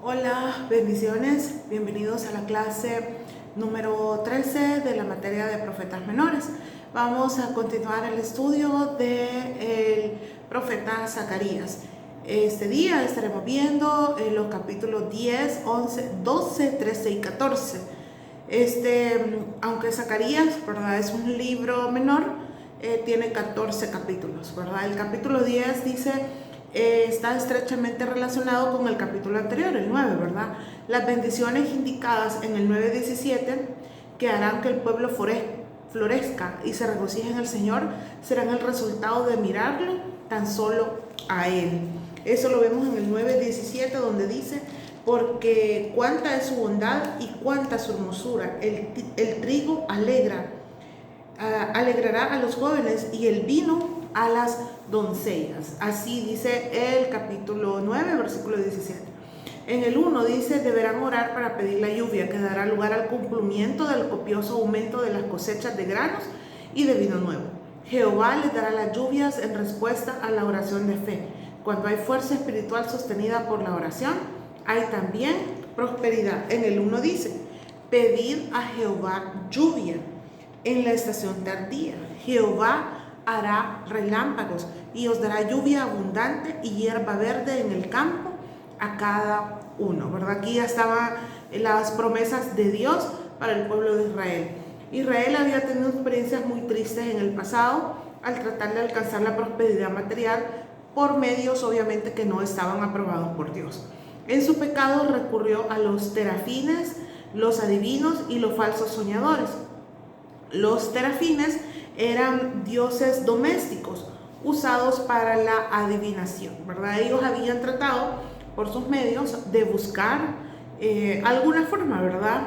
Hola, bendiciones, bienvenidos a la clase número 13 de la materia de profetas menores. Vamos a continuar el estudio del profeta Zacarías. Este día estaremos viendo los capítulos 10, 11, 12, 13 y 14. Aunque Zacarías, ¿verdad?, es un libro menor, tiene 14 capítulos, ¿verdad? El capítulo 10 dice... está estrechamente relacionado con el capítulo anterior, el 9, ¿verdad? Las bendiciones indicadas en el 9:17 que harán que el pueblo florezca y se regocije en el Señor serán el resultado de mirarlo tan solo a Él. Eso lo vemos en el 9:17, donde dice: porque cuánta es su bondad y cuánta su hermosura. El trigo alegrará a los jóvenes y el vino a las doncellas. Así dice el capítulo 9, versículo 17. En el 1 dice: deberán orar para pedir la lluvia que dará lugar al cumplimiento del copioso aumento de las cosechas de granos y de vino nuevo. Jehová les dará las lluvias en respuesta a la oración de fe. Cuando hay fuerza espiritual sostenida por la oración, hay también prosperidad. En el 1 dice: pedid a Jehová lluvia en la estación tardía. Jehová hará relámpagos y os dará lluvia abundante y hierba verde en el campo a cada uno, ¿verdad? Aquí ya estaban las promesas de Dios para el pueblo de Israel. Israel había tenido experiencias muy tristes en el pasado al tratar de alcanzar la prosperidad material por medios obviamente que no estaban aprobados por Dios. En su pecado recurrió a los terafines, los adivinos y los falsos soñadores. Los terafines eran dioses domésticos usados para la adivinación, ¿verdad? Ellos habían tratado por sus medios de buscar alguna forma, ¿verdad?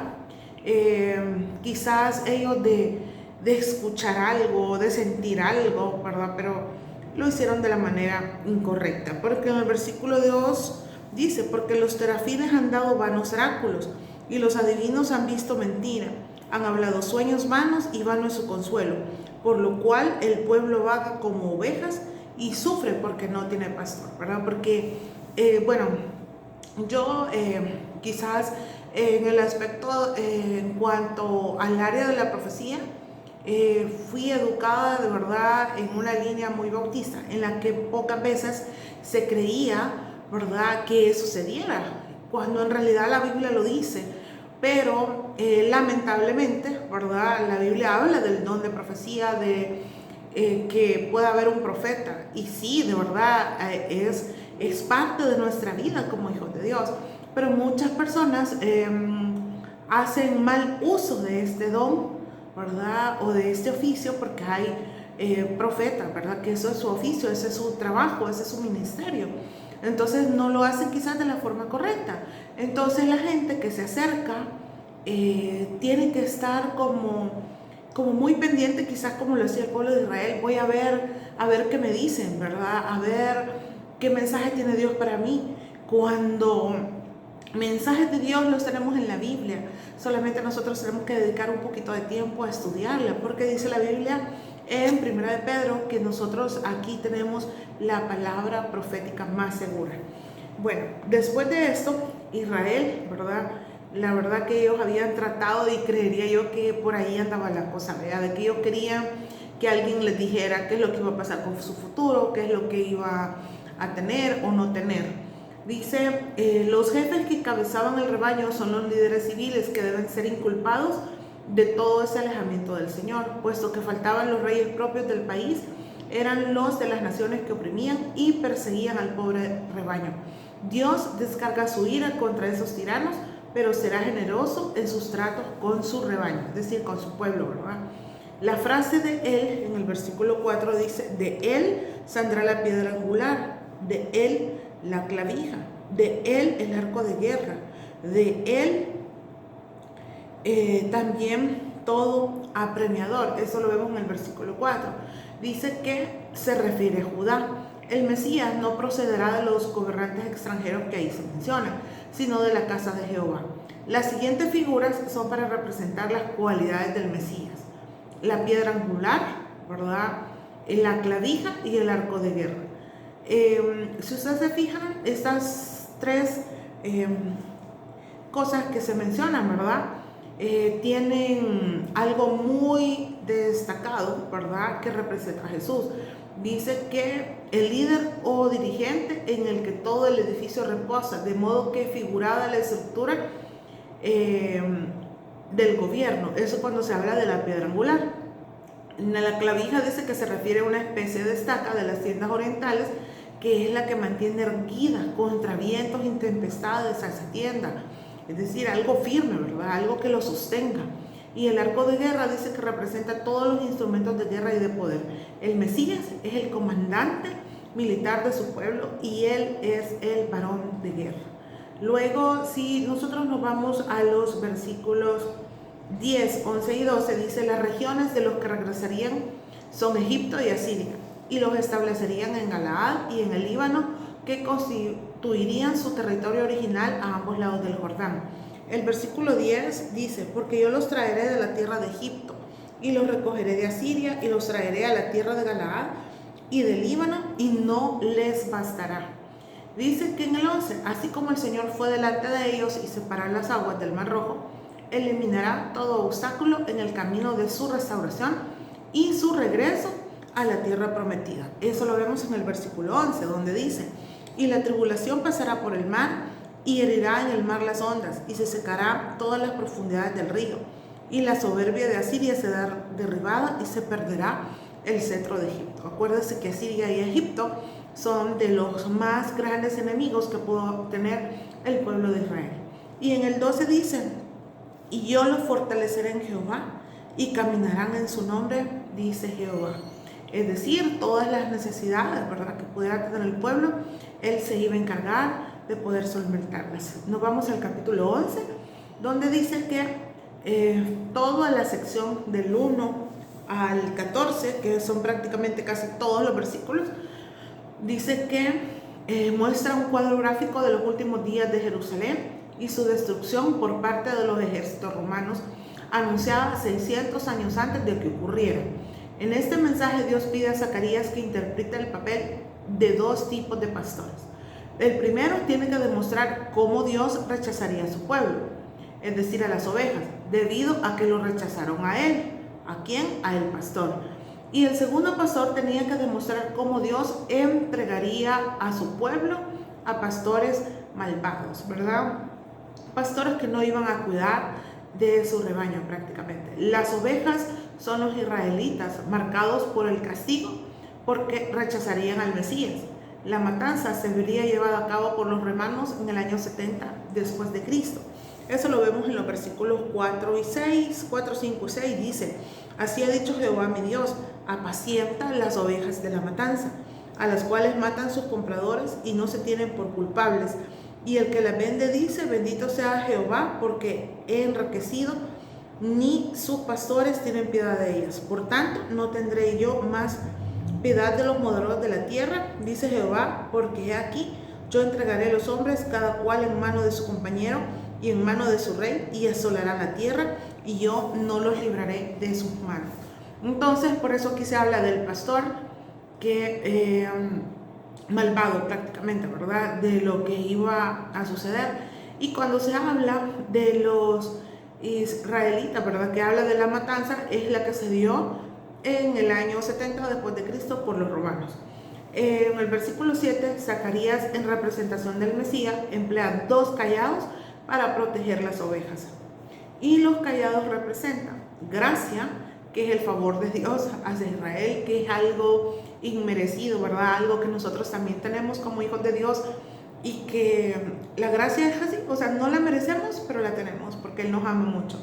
Quizás ellos de escuchar algo, de sentir algo, ¿verdad? Pero lo hicieron de la manera incorrecta, porque en el versículo 2 dice: porque los terafines han dado vanos oráculos y los adivinos han visto mentira. Han hablado sueños vanos y vano es su consuelo, por lo cual el pueblo vaga como ovejas y sufre porque no tiene pastor, ¿verdad? Porque, yo quizás en el aspecto, en cuanto al área de la profecía, fui educada de verdad en una línea muy bautista, en la que pocas veces se creía, ¿verdad?, que sucediera, cuando en realidad la Biblia lo dice. Pero lamentablemente, ¿verdad?, la Biblia habla del don de profecía, de que pueda haber un profeta. Y sí, de verdad, es parte de nuestra vida como hijos de Dios. Pero muchas personas hacen mal uso de este don, ¿verdad?, o de este oficio, porque hay profetas, ¿verdad?, que eso es su oficio, ese es su trabajo, ese es su ministerio. Entonces no lo hacen quizás de la forma correcta. Entonces la gente que se acerca tiene que estar como muy pendiente, quizás como lo hacía el pueblo de Israel. Voy a ver qué me dicen, ¿verdad? A ver qué mensaje tiene Dios para mí. Cuando mensajes de Dios los tenemos en la Biblia, solamente nosotros tenemos que dedicar un poquito de tiempo a estudiarla, porque dice la Biblia en Primera de Pedro que nosotros aquí tenemos la palabra profética más segura. Bueno, después de esto, Israel, ¿verdad?, la verdad que ellos habían tratado, y creería yo que por ahí andaba la cosa, ¿verdad?, de que ellos querían que alguien les dijera qué es lo que iba a pasar con su futuro, qué es lo que iba a tener o no tener. Dice: los jefes que encabezaban el rebaño son los líderes civiles que deben ser inculpados de todo ese alejamiento del Señor, puesto que faltaban los reyes propios del país, eran los de las naciones que oprimían y perseguían al pobre rebaño. Dios descarga su ira contra esos tiranos, pero será generoso en sus tratos con su rebaño, es decir, con su pueblo, ¿verdad? La frase de él en el versículo 4 dice: de él saldrá la piedra angular, de él la clavija, de él el arco de guerra, de él también todo apremiador. Eso lo vemos en el versículo 4. Dice que se refiere a Judá. El Mesías no procederá de los gobernantes extranjeros que ahí se mencionan, sino de la casa de Jehová. Las siguientes figuras son para representar las cualidades del Mesías: la piedra angular, ¿verdad?, la clavija y el arco de guerra. Si ustedes se fijan, estas tres cosas que se mencionan, ¿verdad? Tienen algo muy destacado, ¿verdad? Que representa a Jesús. Dice que el líder o dirigente en el que todo el edificio reposa, de modo que figurada la estructura del gobierno. Eso cuando se habla de la piedra angular. La clavija dice que se refiere a una especie de estaca de las tiendas orientales, que es la que mantiene erguida contra vientos y tempestades a esa tienda. Es decir, algo firme, ¿verdad? Algo que lo sostenga. Y el arco de guerra dice que representa todos los instrumentos de guerra y de poder. El Mesías es el comandante militar de su pueblo y él es el varón de guerra. Luego, si nosotros nos vamos a los versículos 10, 11 y 12, dice: las regiones de los que regresarían son Egipto y Asiria, y los establecerían en Galaad y en el Líbano, que constituirían su territorio original a ambos lados del Jordán. El versículo 10 dice: porque yo los traeré de la tierra de Egipto, y los recogeré de Asiria, y los traeré a la tierra de Galaad y del Líbano, y no les bastará. Dice que en el 11, así como el Señor fue delante de ellos y separó las aguas del Mar Rojo, eliminará todo obstáculo en el camino de su restauración y su regreso a la tierra prometida. Eso lo vemos en el versículo 11, donde dice: y la tribulación pasará por el mar, y herirá en el mar las ondas, y se secará todas las profundidades del río, y la soberbia de Asiria será derribada, y se perderá el cetro de Egipto. Acuérdense que Asiria y Egipto son de los más grandes enemigos que pudo tener el pueblo de Israel. Y en el 12 dice: y yo los fortaleceré en Jehová, y caminarán en su nombre, dice Jehová. Es decir, todas las necesidades, ¿verdad?, que pudiera tener el pueblo, él se iba a encargar de poder solventarlas. Nos vamos al capítulo 11, donde dice que toda la sección del 1 al 14, que son prácticamente casi todos los versículos, dice que muestra un cuadro gráfico de los últimos días de Jerusalén y su destrucción por parte de los ejércitos romanos, anunciada 600 años antes de que ocurriera. En este mensaje Dios pide a Zacarías que interprete el papel de dos tipos de pastores. El primero tiene que demostrar cómo Dios rechazaría a su pueblo, es decir, a las ovejas, debido a que lo rechazaron a él. ¿A quién? A el pastor. Y el segundo pastor tenía que demostrar cómo Dios entregaría a su pueblo a pastores malvados, ¿verdad? Pastores que no iban a cuidar de su rebaño prácticamente. Las ovejas son los israelitas, marcados por el castigo porque rechazarían al Mesías. La matanza se vería llevada a cabo por los romanos en el año 70 después de Cristo. Eso lo vemos en los versículos 4 y 6, 4, 5 y 6. Dice: así ha dicho Jehová mi Dios, apacienta las ovejas de la matanza, a las cuales matan sus compradores y no se tienen por culpables. Y el que las vende dice: bendito sea Jehová, porque he enriquecido, ni sus pastores tienen piedad de ellas. Por tanto, no tendré yo más piedad de los moradores de la tierra, dice Jehová, porque he aquí, yo entregaré a los hombres, cada cual en mano de su compañero y en mano de su rey, y asolarán la tierra, y yo no los libraré de sus manos. Entonces, por eso aquí se habla del pastor que malvado prácticamente, ¿verdad?, de lo que iba a suceder. Y cuando se habla de los israelitas, ¿verdad?, que habla de la matanza, es la que se dio en el año 70 después de Cristo por los romanos. En el versículo 7, Zacarías, en representación del Mesías, emplea dos callados para proteger las ovejas. Y los callados representan gracia, que es el favor de Dios hacia Israel, que es algo inmerecido, ¿verdad? Algo que nosotros también tenemos como hijos de Dios, y que la gracia es así, o sea, no la merecemos, pero la tenemos porque Él nos ama mucho.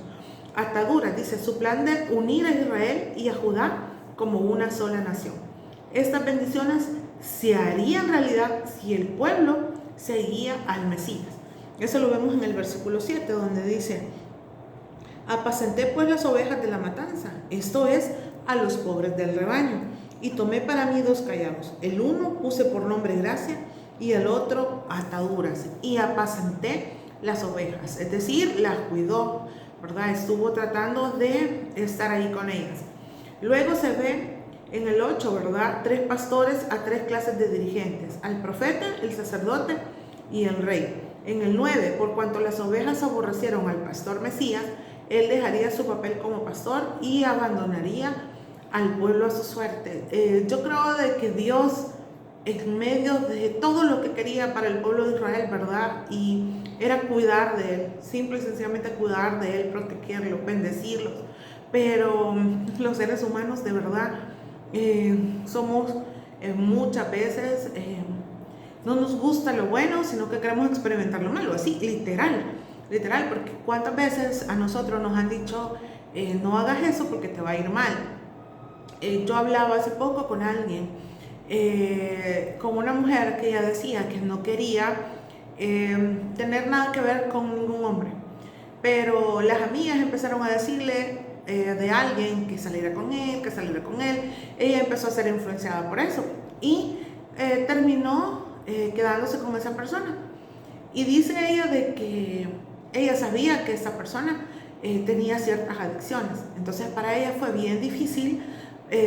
Ataduras, dice, su plan de unir a Israel y a Judá como una sola nación. Estas bendiciones se harían realidad si el pueblo seguía al Mesías. Eso lo vemos en el versículo 7, donde dice: apacenté pues las ovejas de la matanza, esto es, a los pobres del rebaño, y tomé para mí dos callados. El uno puse por nombre gracia, y el otro ataduras, y apacenté las ovejas, es decir, las cuidó, ¿verdad? Estuvo tratando de estar ahí con ellas. Luego se ve en el 8, ¿verdad?, tres pastores a tres clases de dirigentes: al profeta, el sacerdote y el rey. En el 9, por cuanto las ovejas aborrecieron al pastor Mesías, él dejaría su papel como pastor y abandonaría al pueblo a su suerte. Yo creo de que Dios, en medio de todo lo que quería para el pueblo de Israel, ¿verdad? Y era cuidar de él, simple y sencillamente cuidar de él, protegerlo, bendecirlos. Pero los seres humanos de verdad somos muchas veces, no nos gusta lo bueno, sino que queremos experimentar lo malo, así, literal, porque cuántas veces a nosotros nos han dicho, no hagas eso porque te va a ir mal. Yo hablaba hace poco con alguien, con una mujer que ella decía que no quería tener nada que ver con ningún hombre, pero las amigas empezaron a decirle de alguien que saliera con él, ella empezó a ser influenciada por eso y terminó quedándose con esa persona. Y dice ella de que ella sabía que esa persona tenía ciertas adicciones, entonces para ella fue bien difícil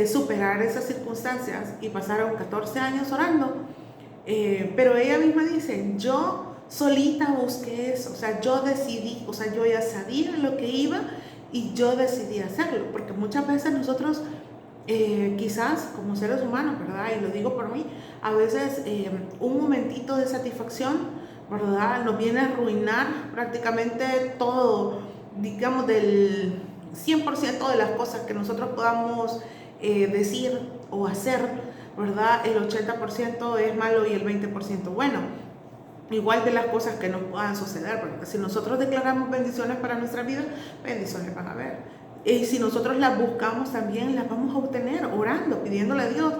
superar esas circunstancias y pasaron 14 años orando, pero ella misma dice, yo solita busqué eso, o sea, yo decidí, o sea, yo ya sabía lo que iba y yo decidí hacerlo, porque muchas veces nosotros quizás como seres humanos, ¿verdad? Y lo digo por mí, a veces un momentito de satisfacción, ¿verdad? Nos viene a arruinar prácticamente todo, digamos, del 100% de las cosas que nosotros podamos decir o hacer, ¿verdad? El 80% es malo y el 20% bueno. Igual de las cosas que nos puedan suceder, porque si nosotros declaramos bendiciones para nuestra vida, bendiciones van a haber. Y si nosotros las buscamos también, las vamos a obtener orando, pidiéndole a Dios,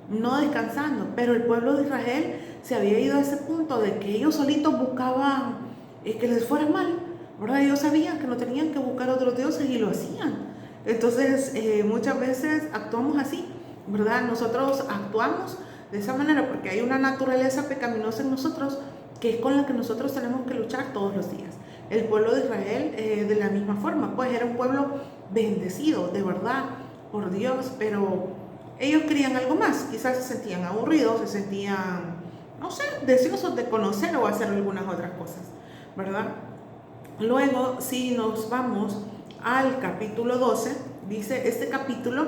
no descansando. Pero el pueblo de Israel se había ido a ese punto de que ellos solitos buscaban que les fuera mal, ¿verdad? Ellos sabían que no tenían que buscar otros dioses y lo hacían. Entonces, muchas veces actuamos así, ¿verdad? Nosotros actuamos de esa manera porque hay una naturaleza pecaminosa en nosotros que es con la que nosotros tenemos que luchar todos los días. El pueblo de Israel, de la misma forma, pues era un pueblo bendecido, de verdad, por Dios, pero ellos querían algo más, quizás se sentían aburridos, se sentían, no sé, deseosos de conocer o hacer algunas otras cosas, ¿verdad? Luego, si nos vamos al capítulo 12, dice, este capítulo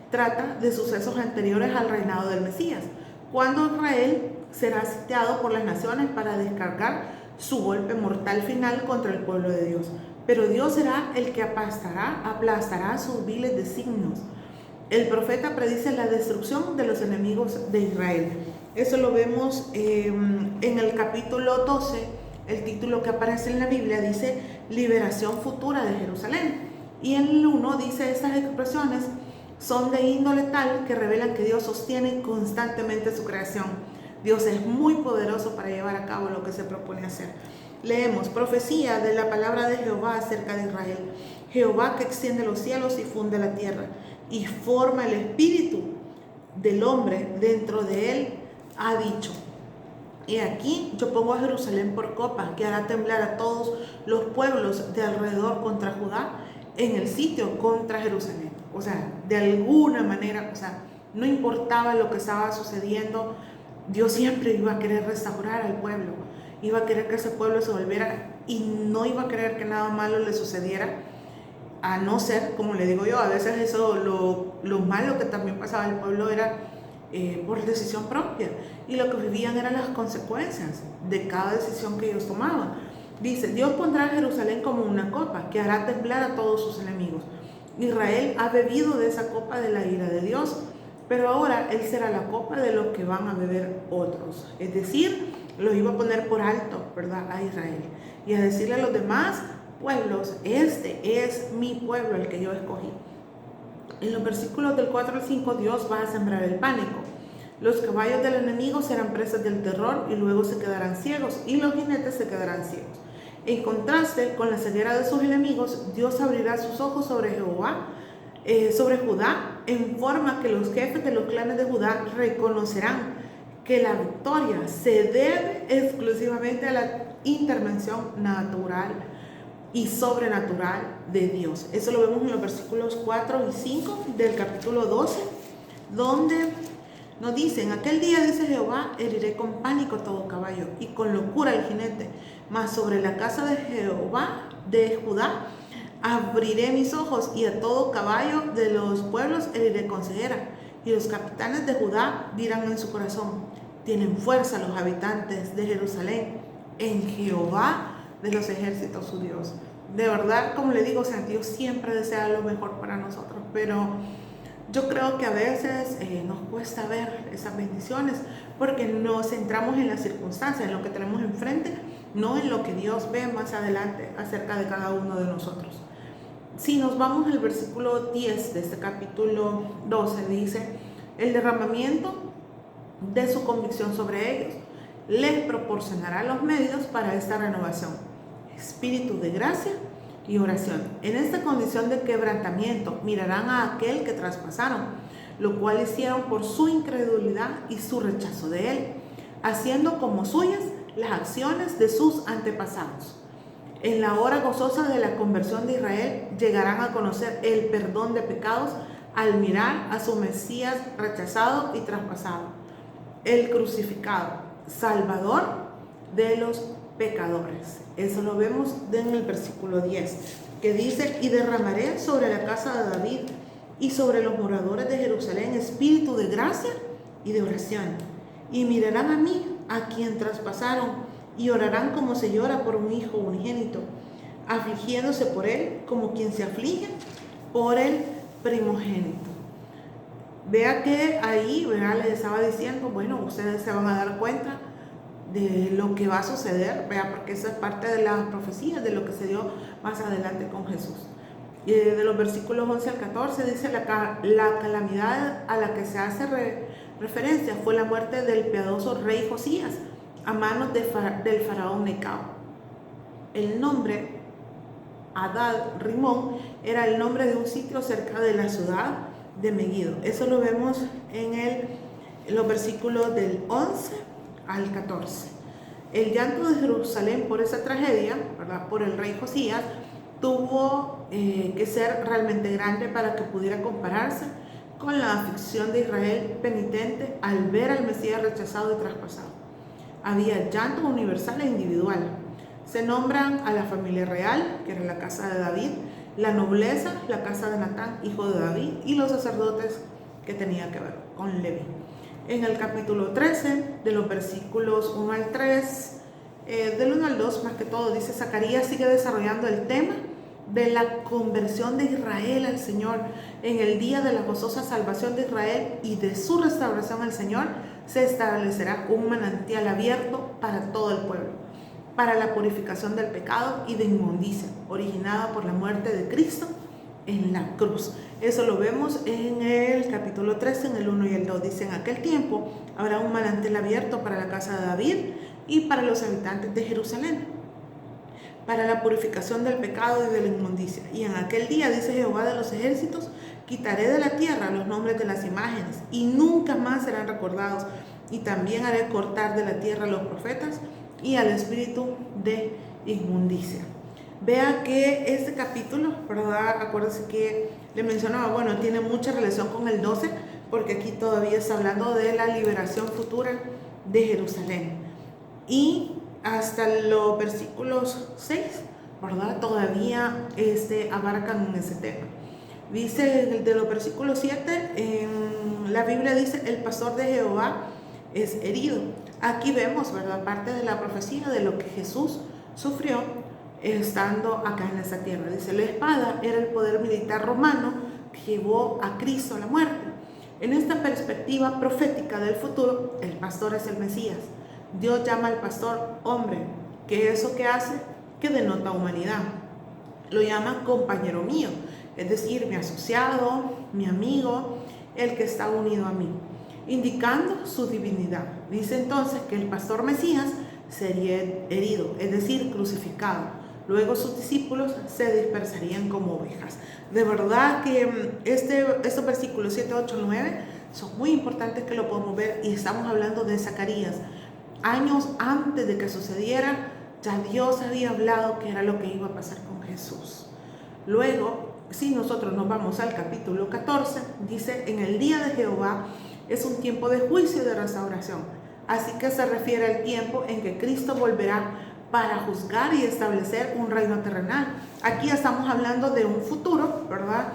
trata de sucesos anteriores al reinado del Mesías, cuando Israel será sitiado por las naciones para descargar su golpe mortal final contra el pueblo de Dios. Pero Dios será el que aplastará sus viles designios. El profeta predice la destrucción de los enemigos de Israel. Eso lo vemos en el capítulo 12, el título que aparece en la Biblia dice liberación futura de Jerusalén. Y en el 1 dice, estas expresiones son de índole tal que revelan que Dios sostiene constantemente su creación. Dios es muy poderoso para llevar a cabo lo que se propone hacer. Leemos, profecía de la palabra de Jehová acerca de Israel. Jehová que extiende los cielos y funde la tierra y forma el espíritu del hombre dentro de él, ha dicho. Y aquí yo pongo a Jerusalén por copa, que hará temblar a todos los pueblos de alrededor contra Judá, en el sitio contra Jerusalén. O sea, de alguna manera, o sea, no importaba lo que estaba sucediendo, Dios siempre iba a querer restaurar al pueblo, iba a querer que ese pueblo se volviera y no iba a querer que nada malo le sucediera, a no ser, como le digo yo, a veces eso, lo malo que también pasaba al pueblo era por decisión propia, y lo que vivían eran las consecuencias de cada decisión que ellos tomaban. Dice, Dios pondrá a Jerusalén como una copa que hará temblar a todos sus enemigos. Israel ha bebido de esa copa de la ira de Dios, pero ahora él será la copa de lo que van a beber otros. Es decir, lo iba a poner por alto, ¿verdad?, a Israel, y a decirle a los demás pueblos, este es mi pueblo, el que yo escogí. En los versículos del 4 al 5, Dios va a sembrar el pánico. Los caballos del enemigo serán presas del terror y luego se quedarán ciegos, y los jinetes se quedarán ciegos. En contraste con la ceguera de sus enemigos, Dios abrirá sus ojos sobre Judá, en forma que los jefes de los clanes de Judá reconocerán que la victoria se debe exclusivamente a la intervención natural y sobrenatural de Dios. Eso lo vemos en los versículos 4 y 5 del capítulo 12, donde nos dicen, aquel día, dice Jehová, heriré con pánico todo caballo y con locura el jinete, mas sobre la casa de Jehová, de Judá, abriré mis ojos, y a todo caballo de los pueblos heriré con ceguera. Y los capitanes de Judá dirán en su corazón: tienen fuerza los habitantes de Jerusalén en Jehová de los ejércitos su Dios. De verdad, como le digo, Dios siempre desea lo mejor para nosotros, pero yo creo que a veces nos cuesta ver esas bendiciones porque nos centramos en las circunstancias, en lo que tenemos enfrente, no en lo que Dios ve más adelante acerca de cada uno de nosotros. Si nos vamos al versículo 10 de este capítulo 12, dice: el derramamiento de su convicción sobre ellos les proporcionará los medios para esta renovación, espíritu de gracia y oración. En esta condición de quebrantamiento mirarán a aquel que traspasaron, lo cual hicieron por su incredulidad y su rechazo de él, haciendo como suyas las acciones de sus antepasados. En la hora gozosa de la conversión de Israel llegarán a conocer el perdón de pecados al mirar a su Mesías rechazado y traspasado, el crucificado, Salvador de los pecadores. Eso lo vemos en el versículo 10, que dice: y derramaré sobre la casa de David y sobre los moradores de Jerusalén espíritu de gracia y de oración, y mirarán a mí, a quien traspasaron, y orarán como se llora por un hijo unigénito, afligiéndose por él como quien se aflige por el primogénito. Vea que ahí, ¿verdad?, les estaba diciendo, bueno, ustedes se van a dar cuenta de lo que va a suceder, vea, porque esa es parte de las profecías de lo que se dio más adelante con Jesús. Y de los versículos 11 al 14 dice: la calamidad a la que se hace referencia fue la muerte del piadoso rey Josías a manos del faraón Necao. El nombre Adad Rimón era el nombre de un sitio cerca de la ciudad de Megiddo. Eso lo vemos en los versículos del 11 al 14. El llanto de Jerusalén por esa tragedia, ¿verdad?, por el rey Josías, tuvo que ser realmente grande para que pudiera compararse con la aflicción de Israel penitente al ver al Mesías rechazado y traspasado. Había llanto universal e individual. Se nombran a la familia real, que era la casa de David, la nobleza, la casa de Natán, hijo de David, y los sacerdotes que tenían que ver con Leví. En el capítulo 13, de los versículos 1 al 3, del 1 al 2 más que todo, dice: Zacarías sigue desarrollando el tema de la conversión de Israel al Señor. En el día de la gozosa salvación de Israel y de su restauración al Señor, se establecerá un manantial abierto para todo el pueblo, para la purificación del pecado y de inmundicia, originada por la muerte de Cristo en la cruz. Eso lo vemos en el capítulo 13, en el 1 y el 2. Dice: en aquel tiempo habrá un manantial abierto para la casa de David y para los habitantes de Jerusalén, para la purificación del pecado y de la inmundicia. Y en aquel día, dice Jehová de los ejércitos, quitaré de la tierra los nombres de las imágenes y nunca más serán recordados. Y también haré cortar de la tierra a los profetas y al espíritu de inmundicia. Vea que este capítulo, ¿verdad?, acuérdense que le mencionaba, bueno, tiene mucha relación con el 12, porque aquí todavía está hablando de la liberación futura de Jerusalén. Y hasta los versículos 6, ¿verdad?, todavía abarcan ese tema. Dice de los versículos 7, en la Biblia dice: el pastor de Jehová es herido. Aquí vemos, ¿verdad?, parte de la profecía de lo que Jesús sufrió estando acá en esta tierra. Dice: la espada era el poder militar romano que llevó a Cristo a la muerte. En esta perspectiva profética del futuro, el pastor es el Mesías. Dios llama al pastor hombre, que eso que hace, que denota humanidad. Lo llama compañero mío, es decir, mi asociado, mi amigo, el que está unido a mí, indicando su divinidad. Dice entonces que el pastor Mesías sería herido, es decir, crucificado. Luego sus discípulos se dispersarían como ovejas. De verdad que estos versículos 7, 8, 9 son muy importantes, que lo podemos ver, y estamos hablando de Zacarías. Años antes de que sucediera, ya Dios había hablado que era lo que iba a pasar con Jesús. Luego, si nosotros nos vamos al capítulo 14, dice: en el día de Jehová es un tiempo de juicio y de restauración. Así que se refiere al tiempo en que Cristo volverá para juzgar y establecer un reino terrenal. Aquí estamos hablando de un futuro, ¿verdad?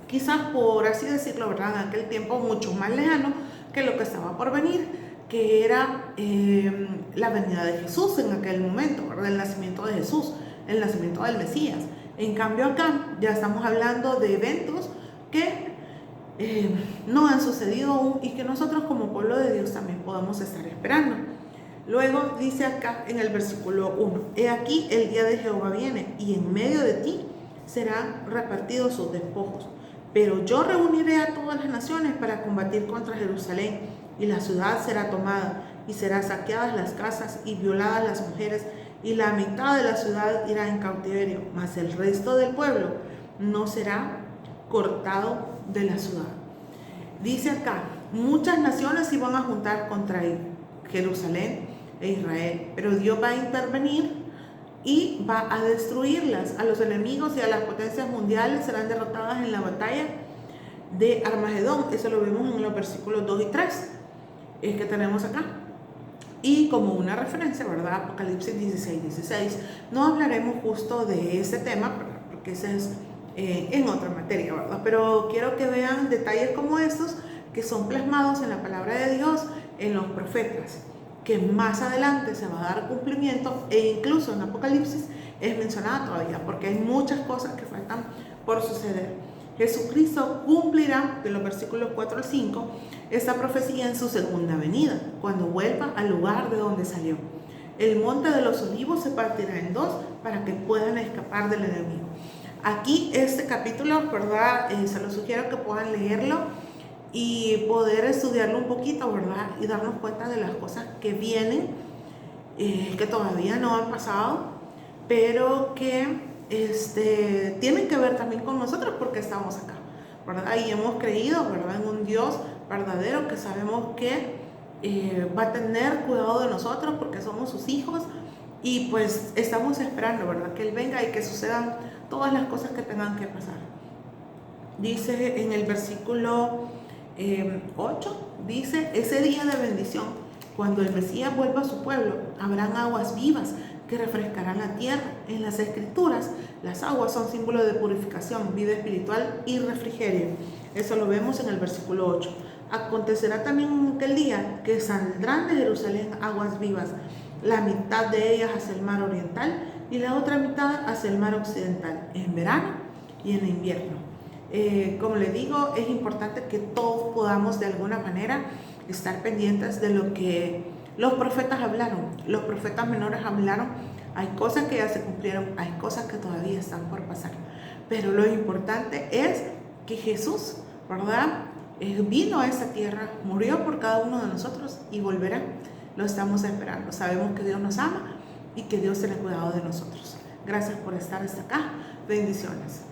Quizás por así decirlo, ¿verdad? En aquel tiempo mucho más lejano que lo que estaba por venir, que era la venida de Jesús en aquel momento, ¿verdad? El nacimiento de Jesús, el nacimiento del Mesías. En cambio acá ya estamos hablando de eventos que no han sucedido aún y que nosotros como pueblo de Dios también podamos estar esperando. Luego dice acá en el versículo 1, he aquí el día de Jehová viene y en medio de ti serán repartidos sus despojos. Pero yo reuniré a todas las naciones para combatir contra Jerusalén, y la ciudad será tomada, y serán saqueadas las casas y violadas las mujeres, y la mitad de la ciudad irá en cautiverio, mas el resto del pueblo no será cortado de la ciudad. Dice acá, muchas naciones se van a juntar contra Jerusalén e Israel, pero Dios va a intervenir y va a destruirlas. A los enemigos y a las potencias mundiales serán derrotadas en la batalla de Armagedón. Eso lo vemos en los versículos 2 y 3 que tenemos acá. Y como una referencia, ¿verdad? Apocalipsis 16:16. No hablaremos justo de ese tema, porque ese es en otra materia, ¿verdad? Pero quiero que vean detalles como estos que son plasmados en la palabra de Dios, en los profetas, que más adelante se va a dar cumplimiento, e incluso en Apocalipsis es mencionada todavía, porque hay muchas cosas que faltan por suceder. Jesucristo cumplirá, de los versículos 4 al 5, esta profecía en su segunda venida, cuando vuelva al lugar de donde salió. El monte de los olivos se partirá en dos para que puedan escapar del enemigo. Aquí este capítulo, ¿verdad? Se los sugiero que puedan leerlo y poder estudiarlo un poquito, ¿verdad? Y darnos cuenta de las cosas que vienen, que todavía no han pasado, pero que tienen que ver también con nosotros porque estamos acá, ¿verdad? Y hemos creído, ¿verdad?, en un Dios verdadero que sabemos que va a tener cuidado de nosotros porque somos sus hijos, y pues estamos esperando, ¿verdad?, que Él venga y que sucedan todas las cosas que tengan que pasar. Dice en el versículo 8, dice, ese día de bendición, cuando el Mesías vuelva a su pueblo, habrán aguas vivas que refrescarán la tierra. En las Escrituras, las aguas son símbolo de purificación, vida espiritual y refrigerio. Eso lo vemos en el versículo 8. Acontecerá también en aquel día que saldrán de Jerusalén aguas vivas, la mitad de ellas hacia el mar oriental y la otra mitad hacia el mar occidental, en verano y en invierno. Como les digo, es importante que todos podamos de alguna manera estar pendientes de lo que los profetas hablaron. Los profetas menores hablaron. Hay cosas que ya se cumplieron, hay cosas que todavía están por pasar. Pero lo importante es que Jesús, ¿verdad?, vino a esta tierra, murió por cada uno de nosotros y volverá. Lo estamos esperando. Sabemos que Dios nos ama y que Dios tiene cuidado de nosotros. Gracias por estar hasta acá. Bendiciones.